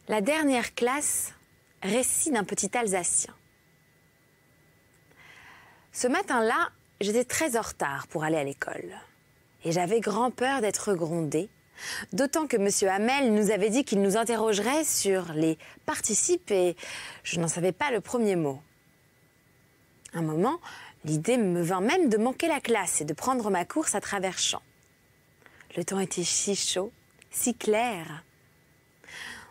La dernière classe, récit d'un petit Alsacien. Ce matin-là, j'étais très en retard pour aller à l'école. Et j'avais grand peur d'être grondée, d'autant que M. Hamel nous avait dit qu'il nous interrogerait sur les participes et je n'en savais pas le premier mot. Un moment, l'idée me vint même de manquer la classe et de prendre ma course à travers champs. Le temps était si chaud, si clair.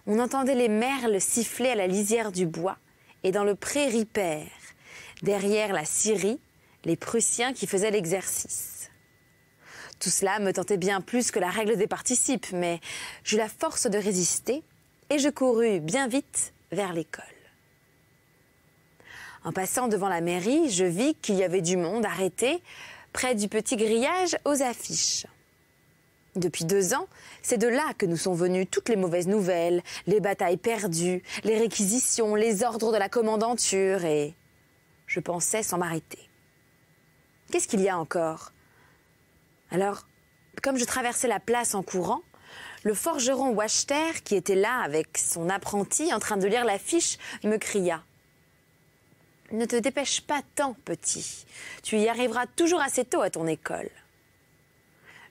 On entendait les merles siffler à la lisière du bois et dans le pré ripère, derrière la scierie, les Prussiens qui faisaient l'exercice. Tout cela me tentait bien plus que la règle des participes, mais j'eus la force de résister et je courus bien vite vers l'école. En passant devant la mairie, je vis qu'il y avait du monde arrêté près du petit grillage aux affiches. Depuis 2 ans, c'est de là que nous sont venues toutes les mauvaises nouvelles, les batailles perdues, les réquisitions, les ordres de la commandanture et je pensais sans m'arrêter. Qu'est-ce qu'il y a encore ? Alors, comme je traversais la place en courant, le forgeron Wachter, qui était là avec son apprenti en train de lire l'affiche, me cria « Ne te dépêche pas tant, petit. Tu y arriveras toujours assez tôt à ton école. »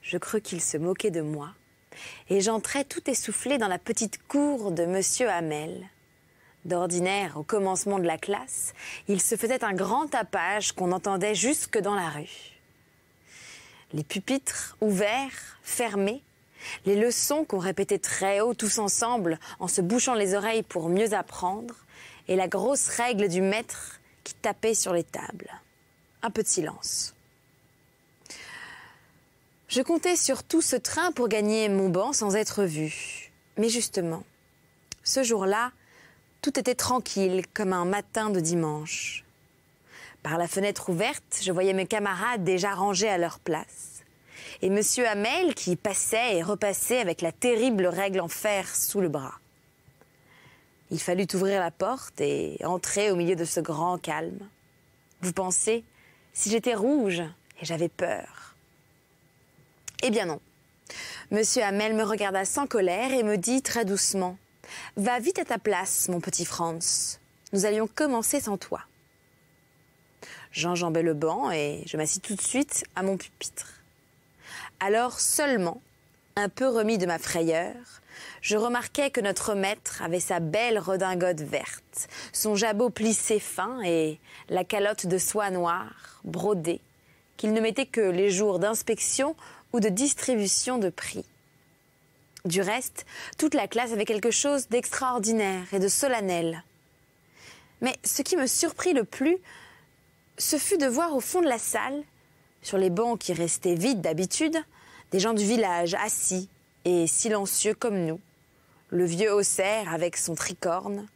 Je crus qu'il se moquait de moi et j'entrai tout essoufflé dans la petite cour de M. Hamel. D'ordinaire, au commencement de la classe, il se faisait un grand tapage qu'on entendait jusque dans la rue. Les pupitres ouverts, fermés, les leçons qu'on répétait très haut tous ensemble en se bouchant les oreilles pour mieux apprendre et la grosse règle du maître qui tapait sur les tables. Un peu de silence. Je comptais sur tout ce train pour gagner mon banc sans être vu. Mais justement, ce jour-là, tout était tranquille comme un matin de dimanche. Par la fenêtre ouverte, je voyais mes camarades déjà rangés à leur place. Et M. Hamel qui passait et repassait avec la terrible règle en fer sous le bras. Il fallut ouvrir la porte et entrer au milieu de ce grand calme. Vous pensez, si j'étais rouge et j'avais peur. Eh bien non. M. Hamel me regarda sans colère et me dit très doucement « Va vite à ta place, mon petit Franz. Nous allions commencer sans toi. » J'enjambai le banc et je m'assis tout de suite à mon pupitre. Alors seulement, un peu remis de ma frayeur, je remarquai que notre maître avait sa belle redingote verte, son jabot plissé fin et la calotte de soie noire, brodée, qu'il ne mettait que les jours d'inspection ou de distribution de prix. Du reste, toute la classe avait quelque chose d'extraordinaire et de solennel. Mais ce qui me surprit le plus, ce fut de voir au fond de la salle, sur les bancs qui restaient vides d'habitude, des gens du village assis et silencieux comme nous, le vieux Haussaire avec son tricorne,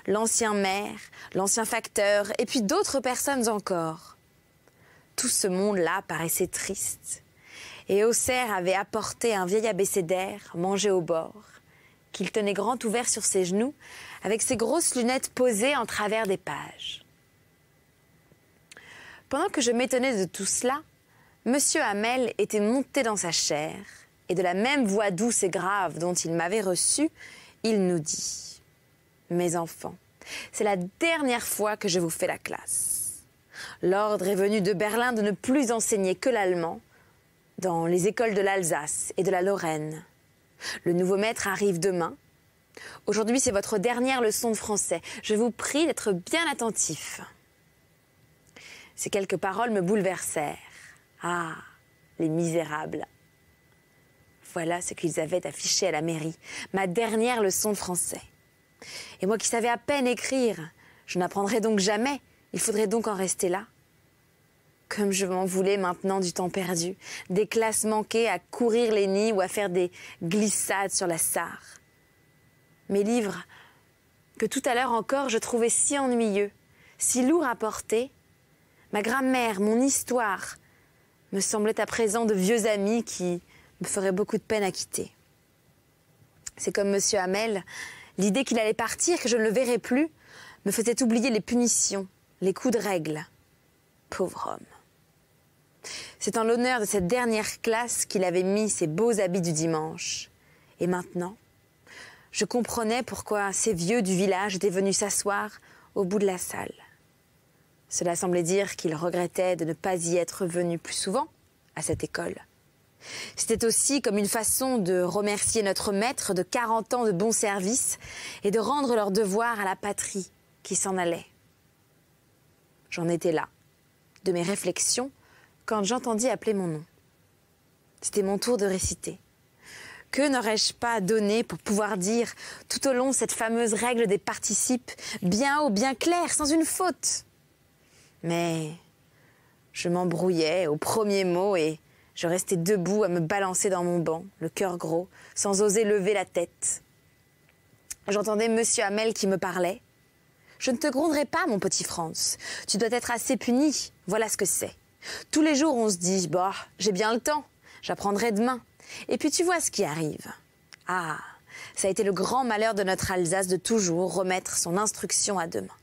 l'ancien maire, l'ancien facteur et puis d'autres personnes encore. Tout ce monde-là paraissait triste. Et Haussaire avait apporté un vieil abécédaire mangé au bord, qu'il tenait grand ouvert sur ses genoux, avec ses grosses lunettes posées en travers des pages. Pendant que je m'étonnais de tout cela, M. Hamel était monté dans sa chair, et de la même voix douce et grave dont il m'avait reçu, il nous dit « Mes enfants, c'est la dernière fois que je vous fais la classe. L'ordre est venu de Berlin de ne plus enseigner que l'allemand, dans les écoles de l'Alsace et de la Lorraine. Le nouveau maître arrive demain. Aujourd'hui, c'est votre dernière leçon de français. Je vous prie d'être bien attentifs. » Ces quelques paroles me bouleversèrent. Ah, les misérables. Voilà ce qu'ils avaient affiché à la mairie. Ma dernière leçon de français. Et moi qui savais à peine écrire, je n'apprendrai donc jamais. Il faudrait donc en rester là. Comme je m'en voulais maintenant du temps perdu, des classes manquées à courir les nids ou à faire des glissades sur la Sarre. Mes livres, que tout à l'heure encore je trouvais si ennuyeux, si lourds à porter, ma grammaire, mon histoire, me semblaient à présent de vieux amis qui me feraient beaucoup de peine à quitter. C'est comme M. Hamel, l'idée qu'il allait partir, que je ne le verrais plus, me faisait oublier les punitions, les coups de règle. Pauvre homme. C'est en l'honneur de cette dernière classe qu'il avait mis ses beaux habits du dimanche. Et maintenant, je comprenais pourquoi ces vieux du village étaient venus s'asseoir au bout de la salle. Cela semblait dire qu'ils regrettaient de ne pas y être venus plus souvent à cette école. C'était aussi comme une façon de remercier notre maître de 40 ans de bons services et de rendre leur devoir à la patrie qui s'en allait. J'en étais là, de mes réflexions, quand j'entendis appeler mon nom. C'était mon tour de réciter. Que n'aurais-je pas donné pour pouvoir dire tout au long cette fameuse règle des participes, bien haut, bien clair, sans une faute? Mais je m'embrouillais au premier mot et je restais debout à me balancer dans mon banc, le cœur gros, sans oser lever la tête. J'entendais Monsieur Hamel qui me parlait. « Je ne te gronderai pas, mon petit Franz. Tu dois être assez puni. Voilà ce que c'est. Tous les jours, on se dit « Bah, j'ai bien le temps. J'apprendrai demain. » Et puis tu vois ce qui arrive. Ah, ça a été le grand malheur de notre Alsace de toujours remettre son instruction à demain.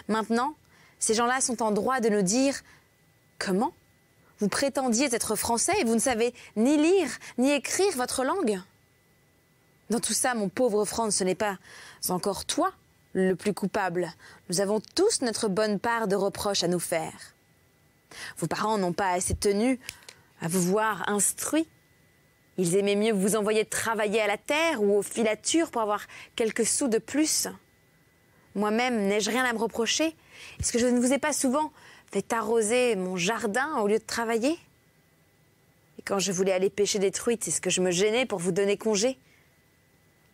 Maintenant, ces gens-là sont en droit de nous dire « Comment ? Vous prétendiez être français et vous ne savez ni lire ni écrire votre langue ?» Dans tout ça, mon pauvre Franz, ce n'est pas encore toi le plus coupable. Nous avons tous notre bonne part de reproches à nous faire. Vos parents n'ont pas assez tenu à vous voir instruit. Ils aimaient mieux vous envoyer travailler à la terre ou aux filatures pour avoir quelques sous de plus. Moi-même, n'ai-je rien à me reprocher? Est-ce que je ne vous ai pas souvent fait arroser mon jardin au lieu de travailler? Et quand je voulais aller pêcher des truites, est-ce que je me gênais pour vous donner congé?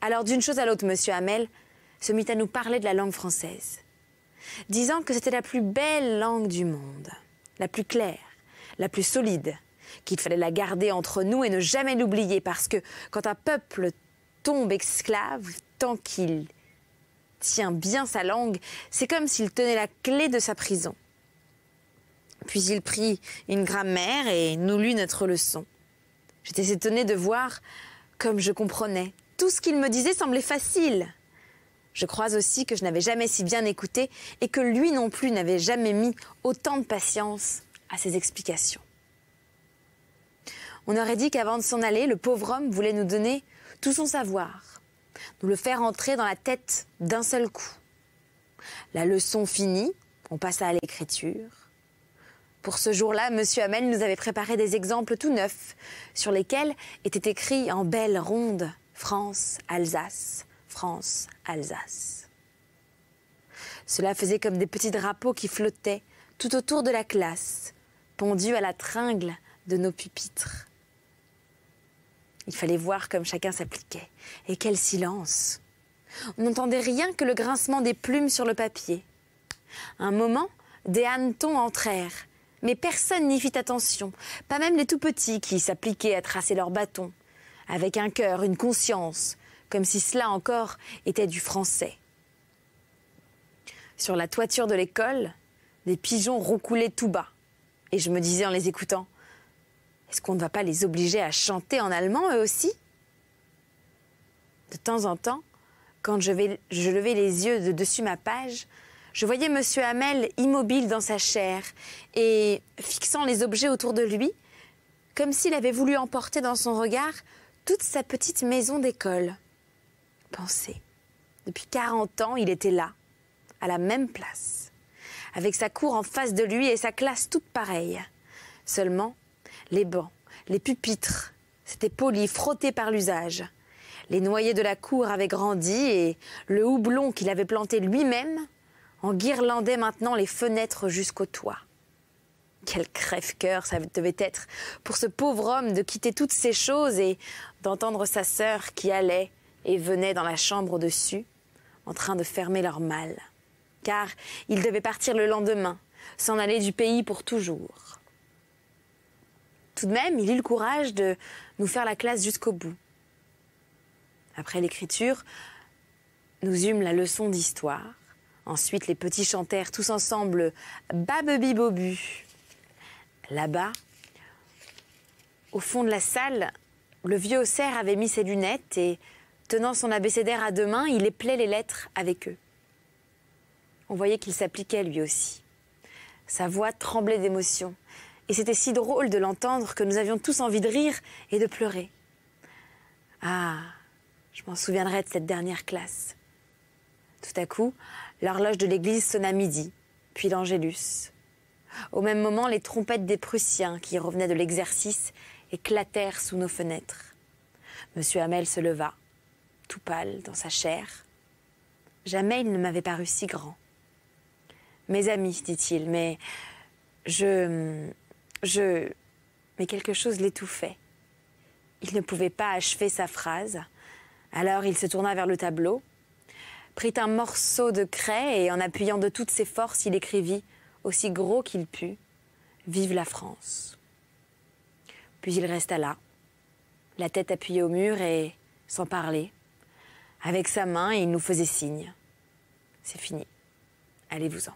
Alors d'une chose à l'autre, Monsieur Hamel se mit à nous parler de la langue française, disant que c'était la plus belle langue du monde, la plus claire, la plus solide, qu'il fallait la garder entre nous et ne jamais l'oublier, parce que quand un peuple tombe esclave, tant qu'il tient bien sa langue, c'est comme s'il tenait la clé de sa prison. Puis il prit une grammaire et nous lut notre leçon. J'étais étonnée de voir comme je comprenais. Tout ce qu'il me disait semblait facile. Je crois aussi que je n'avais jamais si bien écouté et que lui non plus n'avait jamais mis autant de patience à ses explications. On aurait dit qu'avant de s'en aller, le pauvre homme voulait nous donner tout son savoir, nous le faire entrer dans la tête d'un seul coup. La leçon finie, on passa à l'écriture. Pour ce jour-là, Monsieur Hamel nous avait préparé des exemples tout neufs sur lesquels était écrit en belles rondes « France, Alsace ». France, Alsace. Cela faisait comme des petits drapeaux qui flottaient tout autour de la classe, pendus à la tringle de nos pupitres. Il fallait voir comme chacun s'appliquait. Et quel silence! On n'entendait rien que le grincement des plumes sur le papier. Un moment, des hannetons entrèrent, mais personne n'y fit attention, pas même les tout petits qui s'appliquaient à tracer leurs bâtons, avec un cœur, une conscience, comme si cela encore était du français. Sur la toiture de l'école, des pigeons roucoulaient tout bas. Et je me disais en les écoutant, est-ce qu'on ne va pas les obliger à chanter en allemand eux aussi? De temps en temps, quand je levais les yeux de dessus ma page, je voyais Monsieur Hamel immobile dans sa chaire et fixant les objets autour de lui, comme s'il avait voulu emporter dans son regard toute sa petite maison d'école. Pensez, depuis 40 ans, il était là, à la même place, avec sa cour en face de lui et sa classe toute pareille. Seulement, les bancs, les pupitres, s'étaient polis, frottés par l'usage. Les noyers de la cour avaient grandi et le houblon qu'il avait planté lui-même enguirlandait maintenant les fenêtres jusqu'au toit. Quel crève-cœur ça devait être pour ce pauvre homme de quitter toutes ces choses et d'entendre sa sœur qui allait et venait dans la chambre au-dessus, en train de fermer leur malle. Car il devait partir le lendemain, s'en aller du pays pour toujours. Tout de même, il eut le courage de nous faire la classe jusqu'au bout. Après l'écriture, nous eûmes la leçon d'histoire. Ensuite, les petits chantèrent tous ensemble « Babebi-bobu ». Là-bas, au fond de la salle, le vieux Auxerre avait mis ses lunettes et, tenant son abécédaire à deux mains, il éplait les lettres avec eux. On voyait qu'il s'appliquait lui aussi. Sa voix tremblait d'émotion. Et c'était si drôle de l'entendre que nous avions tous envie de rire et de pleurer. Ah, Je m'en souviendrai de cette dernière classe. Tout à coup, l'horloge de l'église sonna midi, puis l'Angélus. Au même moment, les trompettes des Prussiens, qui revenaient de l'exercice, éclatèrent sous nos fenêtres. Monsieur Hamel se leva, tout pâle dans sa chair. Jamais il ne m'avait paru si grand. « Mes amis, dit-il, mais Mais quelque chose l'étouffait. Il ne pouvait pas achever sa phrase. Alors il se tourna vers le tableau, prit un morceau de craie et en appuyant de toutes ses forces, il écrivit, aussi gros qu'il put, « Vive la France ». Puis il resta là, la tête appuyée au mur et sans parler. Avec sa main, il nous faisait signe. C'est fini. Allez-vous-en.